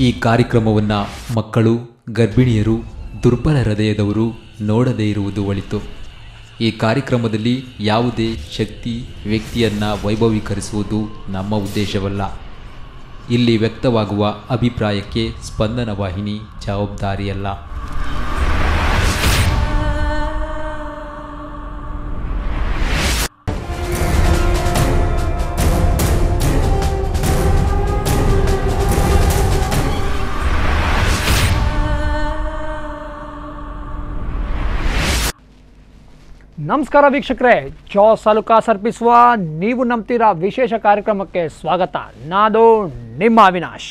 ಈ ಕಾರ್ಯಕ್ರಮವನ್ನು ಮಕ್ಕಳು, ಗರ್ಭಿಣಿಯರು, ದುರ್ಬಲ ಹೃದಯದವರು ನೋಡದೇ ಇರುವುದು ಒಳಿತು. ಈ ಕಾರ್ಯಕ್ರಮದಲ್ಲಿ ಯಾವುದೇ ಶಕ್ತಿ, ವ್ಯಕ್ತಿಯನ್ನು ವೈಭವೀಕರಿಸುವುದು ನಮ್ಮ ಉದ್ದೇಶವಲ್ಲ. ಇಲ್ಲಿ ವ್ಯಕ್ತವಾಗುವ ಅಭಿಪ್ರಾಯಕ್ಕೆ ಸ್ಪಂದನ ವಾಹಿನಿ ಜವಾಬ್ದಾರಿಯಲ್ಲ. ನಮಸ್ಕಾರ ವೀಕ್ಷಕರೇ, ಜಾಸ್ ಅಲುಕಾಸ್ ಅರ್ಪಿಸುವ ನೀವು ನಂಬ್ತೀರಾ ವಿಶೇಷ ಕಾರ್ಯಕ್ರಮಕ್ಕೆ ಸ್ವಾಗತ. ನಾನು ನಿಮ್ಮ ಅವಿನಾಶ್.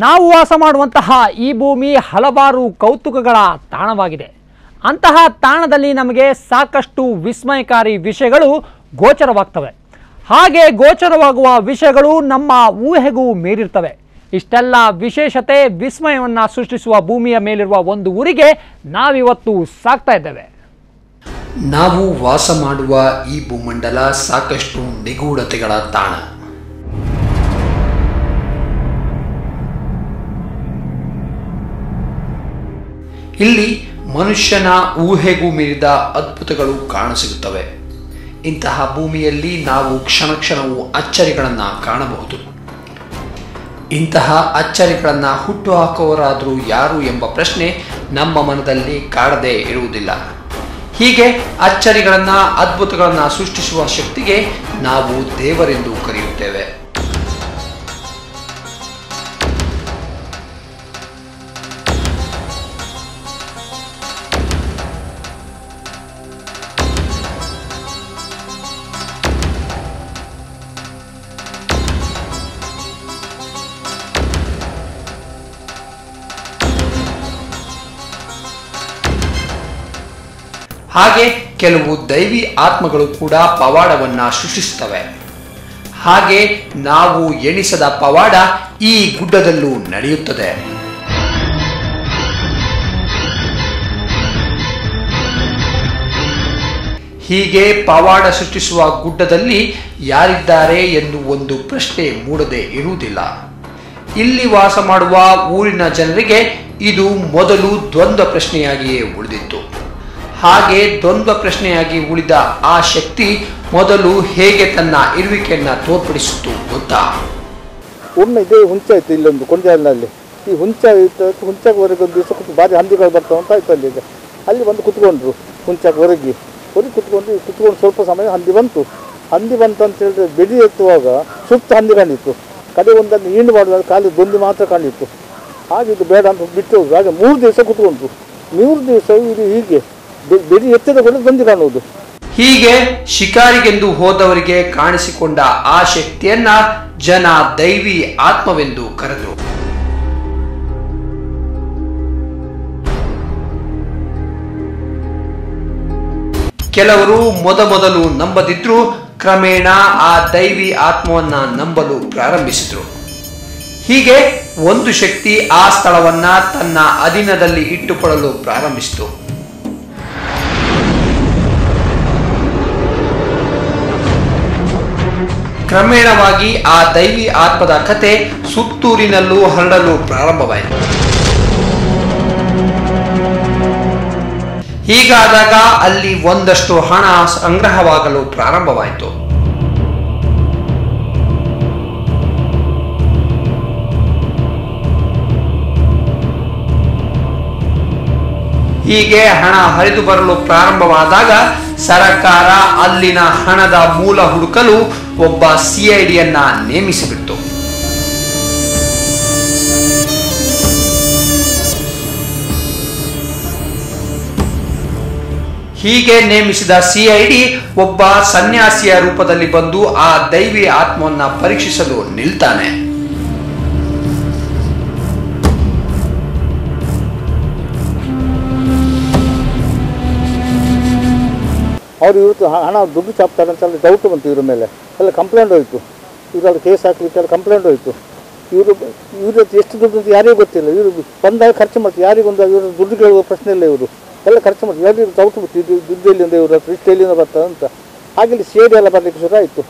ನಾವು ವಾಸ ಮಾಡುವಂತಹ ಈ ಭೂಮಿ ಹಲವಾರು ಕೌತುಕಗಳ ತಾಣವಾಗಿದೆ. ಅಂತಹ ತಾಣದಲ್ಲಿ ನಮಗೆ ಸಾಕಷ್ಟು ವಿಸ್ಮಯಕಾರಿ ವಿಷಯಗಳು ಗೋಚರವಾಗ್ತವೆ. ಹಾಗೆ ಗೋಚರವಾಗುವ ವಿಷಯಗಳು ನಮ್ಮ ಊಹೆಗೂ ಮೀರಿರ್ತವೆ. ಇಷ್ಟೆಲ್ಲ ವಿಶೇಷತೆ, ವಿಸ್ಮಯವನ್ನು ಸೃಷ್ಟಿಸುವ ಭೂಮಿಯ ಮೇಲಿರುವ ಒಂದು ಊರಿಗೆ ನಾವಿವತ್ತು ಸಾಗ್ತಾ ಇದ್ದೇವೆ. ನಾವು ವಾಸ ಮಾಡುವ ಈ ಭೂಮಂಡಲ ಸಾಕಷ್ಟು ನಿಗೂಢತೆಗಳ ತಾಣ. ಇಲ್ಲಿ ಮನುಷ್ಯನ ಊಹೆಗೂ ಮೀರಿದ ಅದ್ಭುತಗಳು ಕಾಣಸಿಗುತ್ತವೆ. ಇಂತಹ ಭೂಮಿಯಲ್ಲಿ ನಾವು ಕ್ಷಣ ಕ್ಷಣವೂ ಅಚ್ಚರಿಗಳನ್ನು ಕಾಣಬಹುದು. ಇಂತಹ ಅಚ್ಚರಿಗಳನ್ನು ಹುಟ್ಟುಹಾಕುವವರಾದರೂ ಯಾರು ಎಂಬ ಪ್ರಶ್ನೆ ನಮ್ಮ ಮನದಲ್ಲಿ ಕಾಡದೇ ಇರುವುದಿಲ್ಲ. ಹೀಗೆ ಅಚ್ಚರಿಗಳನ್ನು, ಅದ್ಭುತಗಳನ್ನು ಸೃಷ್ಟಿಸುವ ಶಕ್ತಿಗೆ ನಾವು ದೇವರೆಂದು ಕರೆಯುತ್ತೇವೆ. ಹಾಗೆ ಕೆಲವು ದೈವಿ ಆತ್ಮಗಳು ಕೂಡ ಪವಾಡವನ್ನ ಸೃಷ್ಟಿಸುತ್ತವೆ. ಹಾಗೆ ನಾವು ಎಣಿಸದ ಪವಾಡ ಈ ಗುಡ್ಡದಲ್ಲೂ ನಡೆಯುತ್ತದೆ. ಹೀಗೆ ಪವಾಡ ಸೃಷ್ಟಿಸುವ ಗುಡ್ಡದಲ್ಲಿ ಯಾರಿದ್ದಾರೆ ಎಂದು ಒಂದು ಪ್ರಶ್ನೆ ಮೂಡದೆ ಇರುವುದಿಲ್ಲ. ಇಲ್ಲಿ ವಾಸ ಮಾಡುವ ಊರಿನ ಜನರಿಗೆ ಇದು ಮೊದಲು ದ್ವಂದ್ವ ಪ್ರಶ್ನೆಯಾಗಿಯೇ ಉಳಿದಿತ್ತು. ಹಾಗೆ ದ್ವಂದ್ವ ಪ್ರಶ್ನೆಯಾಗಿ ಉಳಿದ ಆ ಶಕ್ತಿ ಮೊದಲು ಹೇಗೆ ತನ್ನ ಇರುವಿಕೆಯನ್ನ ತೋರ್ಪಡಿಸಿತ್ತು ಗೊತ್ತಾ? ಒಮ್ಮೆ ಇದೇ ಹುಂಚ ಇತ್ತು, ಇಲ್ಲೊಂದು ಕೊಂಡಲ್ಲಿ ಈ ಹುಂಚ ಇತ್ತು. ಹುಂಚವರೆಗೆ ಒಂದು ದಿವಸ ಭಾರಿ ಹಂದಿಗಳು ಬರ್ತಾವ ಅಂತ ಆಯ್ತು. ಅಲ್ಲಿ ಬಂದು ಕುತ್ಕೊಂಡ್ರು. ಹುಂಚಕ್ಕೆ ಹೊರಗೆ ಕುತ್ಕೊಂಡು ಸ್ವಲ್ಪ ಸಮಯ ಹಂದಿ ಬಂತು ಅಂತ ಹೇಳಿದ್ರೆ ಬೆಡಿ ಎತ್ತುವಾಗ ಸುತ್ತ ಹಂದಿ ಕಂಡಿತ್ತು. ಕಡೆ ಒಂದನ್ನು ಈಂಡು ಮಾಡುವಾಗ ಖಾಲಿ ದೊಂದಿ ಮಾತ್ರ ಕಂಡಿತ್ತು. ಹಾಗೆ ಇದು ಬೇಡ ಅಂತ ಬಿಟ್ಟು ಹಾಗೆ 3 ದಿವಸ ಕುತ್ಕೊಂಡ್ರು. 3 ದಿವಸ ಇದು ಹೀಗೆ ಬೆಡಿ ಎತ್ತದ ಕೂಡ ಬಂದು ಕಾಣುವುದು. ಹೀಗೆ ಶಿಕಾರಿಗೆಂದು ಹೋದವರಿಗೆ ಕಾಣಿಸಿಕೊಂಡ ಆ ಶಕ್ತಿಯನ್ನ ಜನ ದೈವಿ ಆತ್ಮವೆಂದು ಕರೆದರು. ಕೆಲವರು ಮೊದಲು ನಂಬದಿದ್ರು, ಕ್ರಮೇಣ ಆ ದೈವಿ ಆತ್ಮವನ್ನ ನಂಬಲು ಪ್ರಾರಂಭಿಸಿದ್ರು. ಹೀಗೆ ಒಂದು ಶಕ್ತಿ ಆ ಸ್ಥಳವನ್ನ ತನ್ನ ಅಧೀನದಲ್ಲಿ ಇಟ್ಟುಕೊಳ್ಳಲು ಪ್ರಾರಂಭಿಸಿತು. ಕ್ರಮೇಣವಾಗಿ ಆ ದೈವಿ ಆತ್ಮದ ಕತೆ ಸುತ್ತೂರಿನಲ್ಲೂ ಹರಡಲು ಪ್ರಾರಂಭವಾಯಿತು. ಹೀಗಾದಾಗ ಅಲ್ಲಿ ಒಂದಷ್ಟು ಹಣ ಸಂಗ್ರಹವಾಗಲು ಪ್ರಾರಂಭವಾಯಿತು. ಹೀಗೆ ಹಣ ಹರಿದು ಬರಲು ಪ್ರಾರಂಭವಾದಾಗ ಸರ್ಕಾರ ಅಲ್ಲಿನ ಹಣದ ಮೂಲ ಹುಡುಕಲು ಒಬ್ಬ ಸಿಐಡಿಯನ್ನ ನೇಮಿಸಿಬಿಟ್ಟು. ಹೀಗೆ ನೇಮಿಸಿದ ಸಿಐಡಿ ಒಬ್ಬ ಸನ್ಯಾಸಿಯ ರೂಪದಲ್ಲಿ ಬಂದು ಆ ದೈವಿ ಆತ್ಮವನ್ನ ಪರೀಕ್ಷಿಸಲು ನಿಲ್ತಾನೆ. ಅವರು ಇವತ್ತು ಹಣ ದುಡ್ಡು ಚಾಪ್ತಾರೆ ಅಂತ ಡೌಟ್ ಬಂತು. ಇವ್ರ ಮೇಲೆ ಎಲ್ಲ ಕಂಪ್ಲೇಂಟ್ ಹೋಯಿತು. ಇವರಲ್ಲಿ ಕೇಸ್ ಹಾಕಲಿಕ್ಕೆಲ್ಲ ಕಂಪ್ಲೇಂಟ್ ಹೋಯಿತು. ಇವ್ರ ಎಷ್ಟು ದುಡ್ಡು ಅಂತ ಯಾರಿಗೂ ಗೊತ್ತಿಲ್ಲ. ಇವರು ಬಂದಾಗ ಖರ್ಚು ಮಾಡ್ತಾರೆ, ಯಾರಿಗೊಂದು ಇವರು ದುಡ್ಡು ಕೇಳುವ ಪ್ರಶ್ನೆ ಇಲ್ಲ. ಇವರು ಎಲ್ಲ ಖರ್ಚು ಮಾಡ್ತಾರೆ, ಯಾರಿಗೂ ತೌಟು ಬಿಟ್ಟು ಇದು ದುಡ್ಡು ಎಲ್ಲಿಂದ ಇವರು ಹತ್ರ ಇಷ್ಟು ಎಲ್ಲಿಂದ ಬರ್ತದೆ ಅಂತ. ಹಾಗೆ CID ಎಲ್ಲ ಬರಲಿಕ್ಕೆ ಶುರು ಆಯಿತು.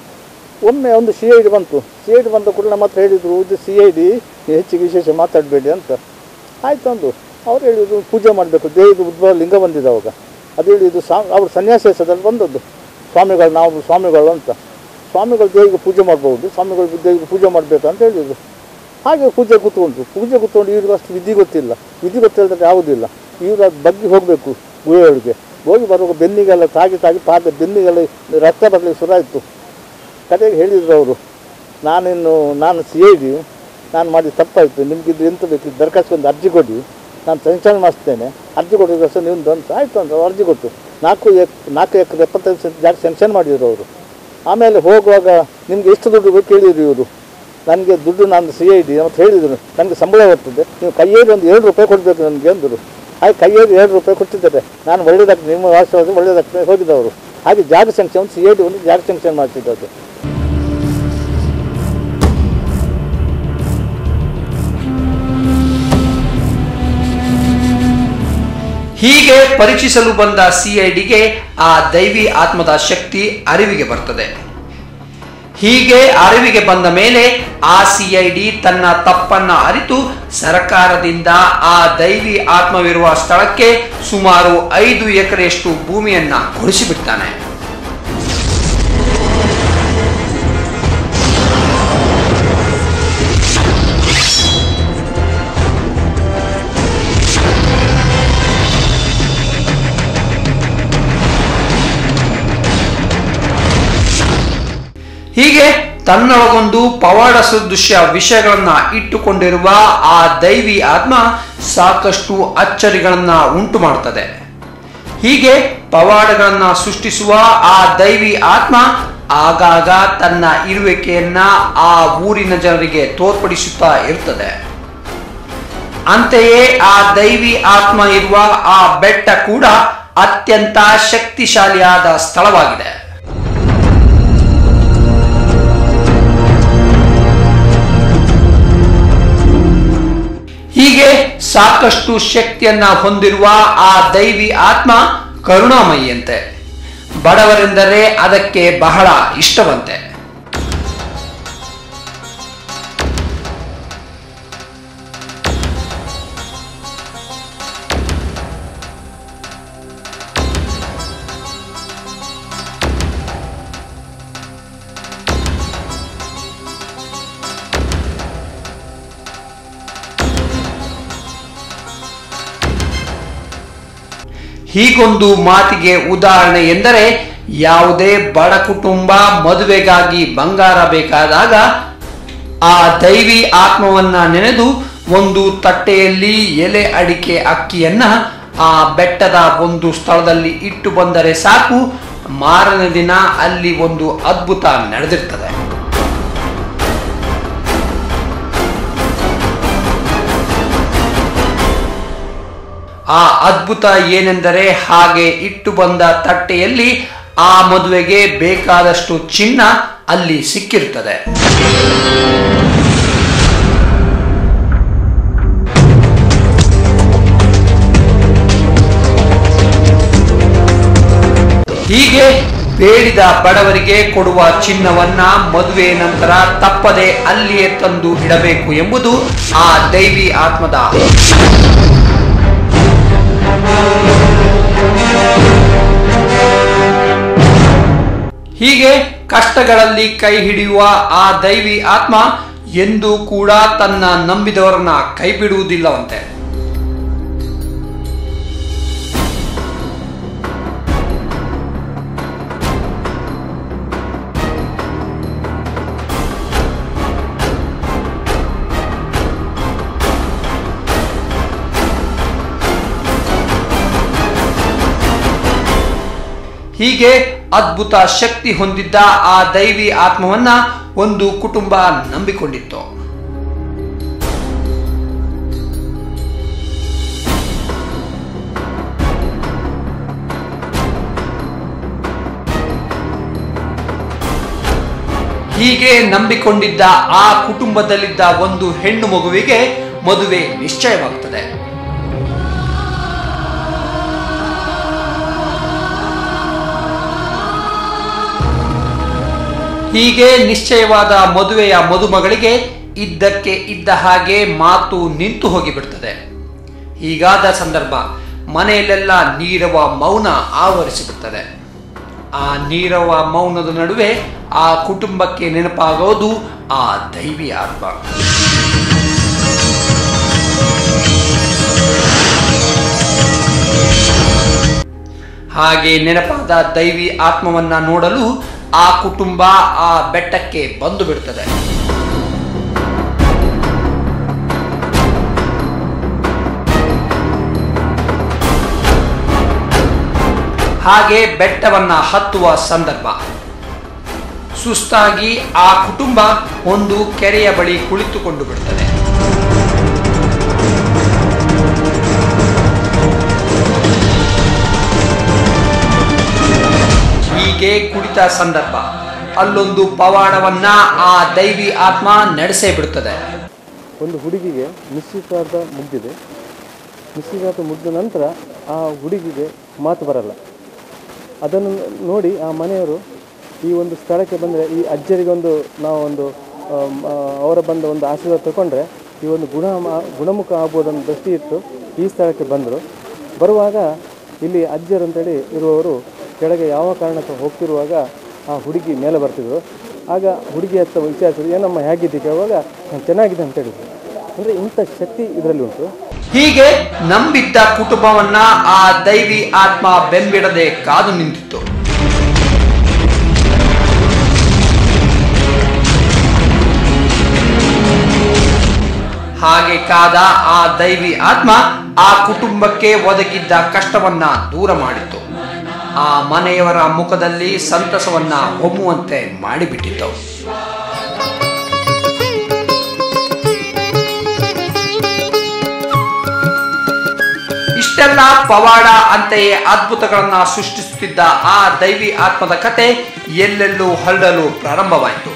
ಒಮ್ಮೆ ಒಂದು CID ಬಂತು. CID ಬಂದ ಕೂಡ ನಮ್ಮ ಹತ್ರ ಹೇಳಿದರು, ಇದು CID ಹೆಚ್ಚಿಗೆ ವಿಶೇಷ ಮಾತಾಡಬೇಡಿ ಅಂತ. ಆಯಿತು ಅಂದು ಅವ್ರು ಹೇಳಿದ್ರು ಪೂಜೆ ಮಾಡಬೇಕು, ದೇಹದ ಉದ್ಭವ ಲಿಂಗ ಬಂದಿದೆ ಅವಾಗ. ಅದು ಹೇಳಿ ಇದು ಅವ್ರು ಸನ್ಯಾಸದಲ್ಲಿ ಬಂದದ್ದು ಸ್ವಾಮಿಗಳು, ನಾವು ಸ್ವಾಮಿಗಳು ಅಂತ. ಸ್ವಾಮಿಗಳು ದೇವಿಗೆ ಪೂಜೆ ಮಾಡ್ಬೋದು, ಸ್ವಾಮಿಗಳು ದೇವಿಗೆ ಪೂಜೆ ಮಾಡಬೇಕು ಅಂತ ಹೇಳಿದರು. ಹಾಗೆ ಪೂಜೆ ಕೂತ್ಕೊಂಡು ಇವ್ರಿಗೆ ಅಷ್ಟು ವಿಧಿ ಗೊತ್ತಿಲ್ಲದ್ರೆ ಯಾವುದಿಲ್ಲ. ಇವರು ಅದು ಬಗ್ಗೆ ಹೋಗಬೇಕು ಗುಹೆಯೊಳಗೆ. ಹೋಗಿ ಬರುವಾಗ ಬೆನ್ನಿಗೆಲ್ಲ ತಾಗಿ ಪಾದ ಬೆನ್ನಿಗೆಲ್ಲ ರಕ್ತ ಬರಲಿಕ್ಕೆ ಶುರು ಆಯಿತು. ಕಡೆಗೆ ಹೇಳಿದರು ಅವರು, ನಾನು CID, ನಾನು ಮಾಡಿ ತಪ್ಪಾಯಿತು, ನಿಮಗಿದು ಎಂತ ಬೇಕು ದರಖಾಸ್ತು ಅರ್ಜಿ ಕೊಡಿ, ನಾನು ಸ್ಯಾಂಕ್ಷನ್ ಮಾಡಿಸ್ತೇನೆ, ಅರ್ಜಿ ಕೊಡೋದಕ್ಕೆ ನಿಮ್ಮದು ಅಂತ. ಆಯಿತು ಅಂತ ಅರ್ಜಿ ಕೊಟ್ಟು 4 ಎಕರೆ 75 ಸೆಂಟ್ ಜಾಗ ಸ್ಯಾಂಕ್ಷನ್ ಮಾಡಿದರು ಅವರು. ಆಮೇಲೆ ಹೋಗುವಾಗ ನಿಮಗೆ ಎಷ್ಟು ದುಡ್ಡು ಬೇಕು ಕೇಳಿದ್ರು ಇವರು. ನನಗೆ ದುಡ್ಡು ನಾನು CID ಮತ್ತು ಹೇಳಿದರು, ನನಗೆ ಸಂಬಳ ಬರ್ತದೆ, ನೀವು ಕೈಯಲ್ಲಿ ಒಂದು 2 ರೂಪಾಯಿ ಕೊಡಬೇಕು ನನಗೆ ಅಂದರು. ಹಾಗೆ ಕೈಯಲ್ಲಿ 2 ರೂಪಾಯಿ ಕೊಟ್ಟಿದ್ದಾರೆ. ನಾನು ಒಳ್ಳೆಯದಾಗ್ತದೆ, ನಿಮ್ಮ ವಾಸವಾದ ಒಳ್ಳೆಯದಾಗ್ತದೆ ಹೋಗಿದ್ದವರು. ಹಾಗೆ ಜಾಗ ಸ್ಯಾಂಕ್ಷನ್ CID ಒಂದು ಜಾಗ ಸ್ಯಾಂಕ್ಷನ್ ಮಾಡ್ತಿದ್ದದ್ದು. ಹೀಗೆ ಪರೀಕ್ಷಿಸಲು ಬಂದ CIDಗೆ ಆ ದೈವಿ ಆತ್ಮದ ಶಕ್ತಿ ಅರಿವಿಗೆ ಬರ್ತದೆ. ಹೀಗೆ ಅರಿವಿಗೆ ಬಂದ ಮೇಲೆ ಆ CID ತನ್ನ ತಪ್ಪನ್ನ ಅರಿತು ಸರ್ಕಾರದಿಂದ ಆ ದೈವಿ ಆತ್ಮವಿರುವ ಸ್ಥಳಕ್ಕೆ ಸುಮಾರು 5 ಎಕರೆಯಷ್ಟು ಭೂಮಿಯನ್ನ ಕೊಡಿಸಿಬಿಡ್ತಾನೆ. ಹೀಗೆ ತನ್ನೊಳಗೊಂದು ಪವಾಡ ಸದೃಶ್ಯ ವಿಷಯಗಳನ್ನ ಇಟ್ಟುಕೊಂಡಿರುವ ಆ ದೈವಿ ಆತ್ಮ ಸಾಕಷ್ಟು ಅಚ್ಚರಿಗಳನ್ನ ಉಂಟು ಮಾಡ್ತದೆ. ಹೀಗೆ ಪವಾಡಗಳನ್ನ ಸೃಷ್ಟಿಸುವ ಆ ದೈವಿ ಆತ್ಮ ಆಗಾಗ ತನ್ನ ಇರುವಿಕೆಯನ್ನ ಆ ಊರಿನ ಜನರಿಗೆ ತೋರ್ಪಡಿಸುತ್ತಾ ಇರ್ತದೆ. ಅಂತೆಯೇ ಆ ದೈವಿ ಆತ್ಮ ಇರುವ ಆ ಬೆಟ್ಟ ಕೂಡ ಅತ್ಯಂತ ಶಕ್ತಿಶಾಲಿಯಾದ ಸ್ಥಳವಾಗಿದೆ. ಹೀಗೆ ಸಾಕಷ್ಟು ಶಕ್ತಿಯನ್ನ ಹೊಂದಿರುವ ಆ ದೈವಿ ಆತ್ಮ ಕರುಣಾಮಯಿಯಂತೆ. ಬಡವರೆಂದರೆ ಅದಕ್ಕೆ ಬಹಳ ಇಷ್ಟವಂತೆ. ಹೀಗೊಂದು ಮಾತಿಗೆ ಉದಾಹರಣೆ ಎಂದರೆ, ಯಾವುದೇ ಬಡ ಕುಟುಂಬ ಮದುವೆಗಾಗಿ ಬಂಗಾರ ಬೇಕಾದಾಗ ಆ ದೈವಿ ಆತ್ಮವನ್ನ ನೆನೆದು ಒಂದು ತಟ್ಟೆಯಲ್ಲಿ ಎಲೆ ಅಡಿಕೆ ಅಕ್ಕಿಯನ್ನ ಆ ಬೆಟ್ಟದ ಒಂದು ಸ್ಥಳದಲ್ಲಿ ಇಟ್ಟು ಬಂದರೆ ಸಾಕು, ಮಾರನೇ ದಿನ ಅಲ್ಲಿ ಒಂದು ಅದ್ಭುತ ನಡೆದಿರ್ತದೆ. ಆ ಅದ್ಭುತ ಏನೆಂದರೆ, ಹಾಗೆ ಇಟ್ಟು ಬಂದ ತಟ್ಟೆಯಲ್ಲಿ ಆ ಮದುವೆಗೆ ಬೇಕಾದಷ್ಟು ಚಿನ್ನ ಅಲ್ಲಿ ಸಿಕ್ಕಿರುತ್ತದೆ. ಹೀಗೆ ಬೇಡಿದ ಬಡವರಿಗೆ ಕೊಡುವ ಚಿನ್ನವನ್ನ ಮದುವೆ ನಂತರ ತಪ್ಪದೆ ಅಲ್ಲಿಯೇ ತಂದು ಇಡಬೇಕು ಎಂಬುದು ಆ ದೈವಿ ಆತ್ಮದ. ಹೀಗೆ ಕಷ್ಟಗಳಲ್ಲಿ ಕೈ ಹಿಡಿಯುವ ಆ ದೈವಿ ಆತ್ಮ ಎಂದೂ ಕೂಡ ತನ್ನ ನಂಬಿದವರನ್ನ ಕೈ ಬಿಡುವುದಿಲ್ಲವಂತೆ. ಹೀಗೆ ಅದ್ಭುತ ಶಕ್ತಿ ಹೊಂದಿದ್ದ ಆ ದೈವಿ ಆತ್ಮವನ್ನ ಒಂದು ಕುಟುಂಬ ನಂಬಿಕೊಂಡಿತ್ತು. ಹೀಗೆ ನಂಬಿಕೊಂಡಿದ್ದ ಆ ಕುಟುಂಬದಲ್ಲಿದ್ದ ಒಂದು ಹೆಣ್ಣು ಮಗುವಿಗೆ ಮದುವೆ ನಿಶ್ಚಯವಾಗುತ್ತದೆ. ಹೀಗೆ ನಿಶ್ಚಯವಾದ ಮದುವೆಯ ಮದುಮಗಳಿಗೆ ಇದ್ದಕ್ಕೆ ಇದ್ದ ಹಾಗೆ ಮಾತು ನಿಂತು ಹೋಗಿಬಿಡ್ತದೆ. ಹೀಗಾದ ಸಂದರ್ಭ ಮನೆಯಲ್ಲೆಲ್ಲ ನೀರವ ಮೌನ ಆವರಿಸಿಬಿಡ್ತದೆ. ಆ ನೀರವ ಮೌನದ ನಡುವೆ ಆ ಕುಟುಂಬಕ್ಕೆ ನೆನಪಾಗೋದು ಆ ದೈವಿ ಆತ್ಮ. ಹಾಗೆ ನೆನಪಾದ ದೈವಿ ಆತ್ಮವನ್ನ ನೋಡಲು ಆ ಕುಟುಂಬ ಆ ಬೆಟ್ಟಕ್ಕೆ ಬಂದು ಬಿಡುತ್ತದೆ. ಹಾಗೆ ಬೆಟ್ಟವನ್ನ ಹತ್ತುವ ಸಂದರ್ಭ ಸುಸ್ತಾಗಿ ಆ ಕುಟುಂಬ ಒಂದು ಕೆರೆಯ ಬಳಿ ಕುಳಿತುಕೊಂಡು ಬಿಡುತ್ತದೆ. ಹೀಗೆ ಕುಳಿತ ಸಂದರ್ಭ ಅಲ್ಲೊಂದು ಪವಾಡವನ್ನ ಆ ದೈವಿ ಆತ್ಮ ನಡೆಸೇ ಬಿಡುತ್ತದೆ. ಒಂದು ಹುಡುಗಿಗೆ ನಿಶ್ಚಿತಾರ್ಥ ಮುಗಿದಿದೆ. ನಿಶ್ಚಿತಾರ್ಥ ಮುಗಿದ ನಂತರ ಆ ಹುಡುಗಿಗೆ ಮಾತು ಬರಲ್ಲ. ಅದನ್ನು ನೋಡಿ ಆ ಮನೆಯವರು ಈ ಒಂದು ಸ್ಥಳಕ್ಕೆ ಬಂದರೆ ಈ ಅಜ್ಜರಿಗೊಂದು ನಾವೊಂದು ಅವರ ಬಂದ ಒಂದು ಆಶೀರ್ವಾದ ತಗೊಂಡ್ರೆ ಈ ಒಂದು ಗುಣಮುಖ ಆಗ್ಬೋದನ್ನು ದೃಷ್ಟಿ ಇಟ್ಟು ಈ ಸ್ಥಳಕ್ಕೆ ಬಂದರು. ಬರುವಾಗ ಇಲ್ಲಿ ಅಜ್ಜರು ಅಂತೇಳಿ ಇರುವವರು ಕೆಳಗೆ ಯಾವ ಕಾರಣಕ್ಕೆ ಹೋಗ್ತಿರುವಾಗ ಆ ಹುಡುಗಿ ಮೇಲೆ ಬರ್ತಿದ್ರು. ಆಗ ಹುಡುಗಿ ಹತ್ತ ವಿಚಾರಿಸಿದ್ರು, ಏನಮ್ಮ ಹೇಗಿದ್ದೆ ಕೇಳುವಾಗ ನಾನು ಚೆನ್ನಾಗಿದೆ ಅಂತ ಹೇಳಿದ್ರು. ಅಂದರೆ ಇಂಥ ಶಕ್ತಿ ಇದರಲ್ಲಿ ಉಂಟು. ಹೀಗೆ ನಂಬಿದ್ದ ಕುಟುಂಬವನ್ನ ಆ ದೈವಿ ಆತ್ಮ ಬೆಂಬಿಡದೆ ಕಾದು ನಿಂತಿತ್ತು. ಹಾಗೆ ಕಾದ ಆ ದೈವಿ ಆತ್ಮ ಆ ಕುಟುಂಬಕ್ಕೆ ಒದಗಿದ್ದ ಕಷ್ಟವನ್ನ ದೂರ ಮಾಡಿತ್ತು. ಆ ಮನೆಯವರ ಮುಖದಲ್ಲಿ ಸಂತಸವನ್ನ ಹೊಮ್ಮುವಂತೆ ಮಾಡಿಬಿಟ್ಟಿತ್ತು. ಇಷ್ಟೆಲ್ಲ ಪವಾಡ ಅಂತೆಯೇ ಅದ್ಭುತಗಳನ್ನ ಸೃಷ್ಟಿಸುತ್ತಿದ್ದ ಆ ದೈವಿ ಆತ್ಮದ ಕತೆ ಎಲ್ಲೆಲ್ಲೂ ಹರಡಲು ಪ್ರಾರಂಭವಾಯಿತು.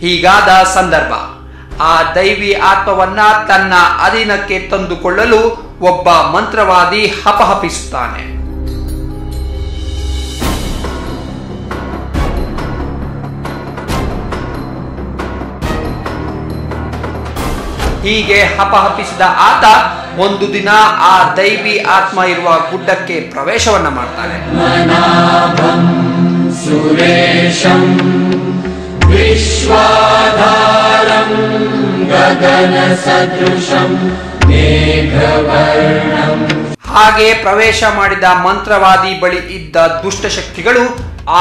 ಹೀಗಾದ ಸಂದರ್ಭ ಆ ದೈವಿ ಆತ್ಮವನ್ನ ತನ್ನ ಅಧೀನಕ್ಕೆ ತಂದುಕೊಳ್ಳಲು ಒಬ್ಬ ಮಂತ್ರವಾದಿ ಹಪಹಪಿಸುತ್ತಾನೆ. ಹೀಗೆ ಹಪಹಪಿಸಿದ ಆತ ಒಂದು ದಿನ ಆ ದೈವಿ ಆತ್ಮ ಇರುವ ಗುಡ್ಡಕ್ಕೆ ಪ್ರವೇಶವನ್ನ ಮಾಡ್ತಾನೆ. ವಿಶ್ವಾಧಾರಂ ಗಗನ ಸದೃಶಂ ಮೇಘವರ್ಣಂ. ಹಾಗೆ ಪ್ರವೇಶ ಮಾಡಿದ ಮಂತ್ರವಾದಿ ಬಳಿ ಇದ್ದ ದುಷ್ಟಶಕ್ತಿಗಳು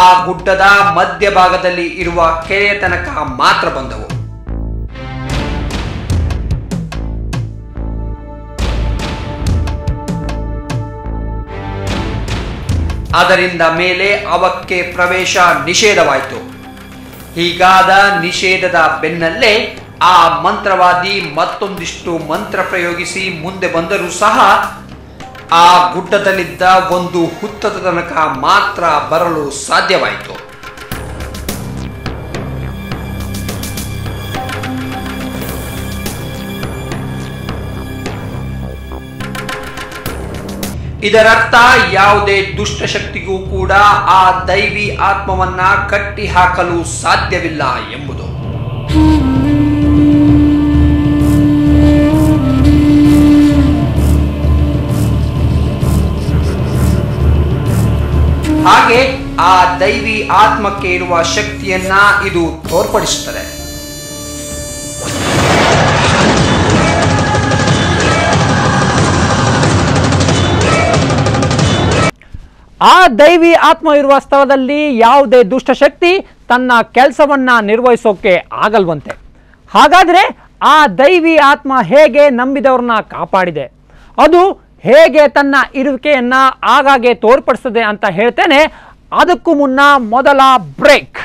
ಆ ಗುಡ್ಡದ ಮಧ್ಯಭಾಗದಲ್ಲಿ ಇರುವ ಕೆರೆಯ ತನಕ ಮಾತ್ರ ಬಂದವು. ಅದರಿಂದ ಮೇಲೆ ಅವಕ್ಕೆ ಪ್ರವೇಶ ನಿಷೇಧವಾಯಿತು. ಹೀಗಾದ ನಿಷೇಧದ ಬೆನ್ನಲ್ಲೇ ಆ ಮಂತ್ರವಾದಿ ಮತ್ತೊಂದಿಷ್ಟು ಮಂತ್ರ ಪ್ರಯೋಗಿಸಿ ಮುಂದೆ ಬಂದರೂ ಸಹ ಆ ಗುಡ್ಡದಲ್ಲಿದ್ದ ಒಂದು ಹುತ್ತದ ತನಕ ಮಾತ್ರ ಬರಲು ಸಾಧ್ಯವಾಯಿತು. ಇದರರ್ಥ ಯಾವುದೇ ದುಷ್ಟಶಕ್ತಿಗೂ ಕೂಡ ಆ ದೈವಿ ಆತ್ಮವನ್ನ ಕಟ್ಟಿ ಹಾಕಲು ಸಾಧ್ಯವಿಲ್ಲ ಎಂಬುದು. ಹಾಗೆ ಆ ದೈವಿ ಆತ್ಮಕ್ಕೆ ಇರುವ ಶಕ್ತಿಯನ್ನ ಇದು ತೋರ್ಪಡಿಸುತ್ತದೆ. ಆ ದೈವಿ ಆತ್ಮ ಇರುವ ಸ್ಥಳದಲ್ಲಿ ಯಾವುದೇ ದುಷ್ಟಶಕ್ತಿ ತನ್ನ ಕೆಲಸವನ್ನ ನಿರ್ವಹಿಸೋಕೆ ಆಗಲ್ವಂತೆ. ಹಾಗಾದರೆ ಆ ದೈವಿ ಆತ್ಮ ಹೇಗೆ ನಂಬಿದವ್ರನ್ನ ಕಾಪಾಡಿದೆ, ಅದು ಹೇಗೆ ತನ್ನ ಇರುವಿಕೆಯನ್ನ ಆಗಾಗ್ಗೆ ತೋರ್ಪಡಿಸ್ತದೆ ಅಂತ ಹೇಳ್ತೇನೆ. ಅದಕ್ಕೂ ಮುನ್ನ ಮೊದಲ ಬ್ರೇಕ್.